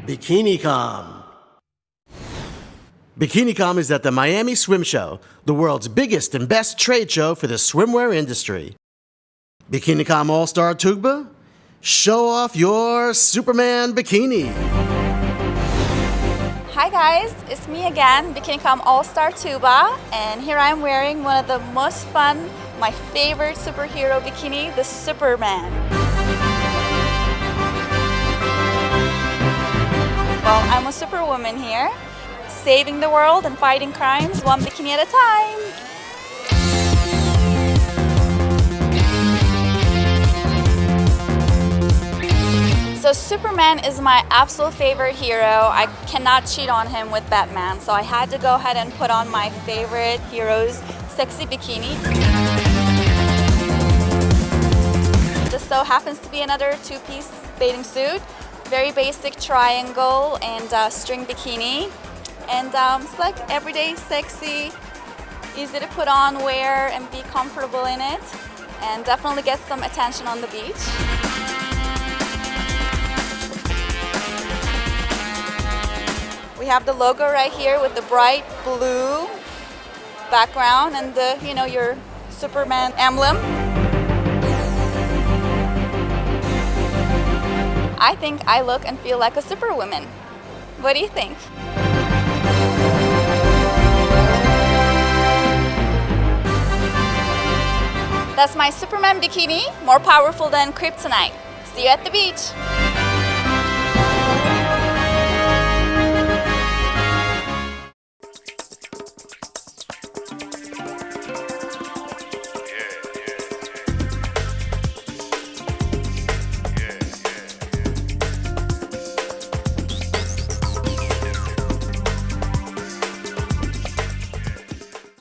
BikiniCom. BikiniCom is at the Miami Swim Show, the world's biggest and best trade show for the swimwear industry. BikiniCom All-Star Tugba? Show off your Superman bikini. Hi guys, it's me again, BikiniCom All-Star Tuba, and here I'm wearing one of the most fun, my favorite superhero bikini, the Superman. Well, I'm a superwoman here, saving the world and fighting crimes one bikini at a time. So Superman is my absolute favorite hero. I cannot cheat on him with Batman, so I had to go ahead and put on my favorite hero's sexy bikini. Just so happens to be another two-piece bathing suit. Very basic triangle and string bikini. And it's like everyday, sexy, easy to put on, wear, and be comfortable in it. And definitely get some attention on the beach. We have the logo right here with the bright blue background and the, your Superman emblem. I think I look and feel like a superwoman. What do you think? That's my Superman bikini, more powerful than kryptonite. See you at the beach.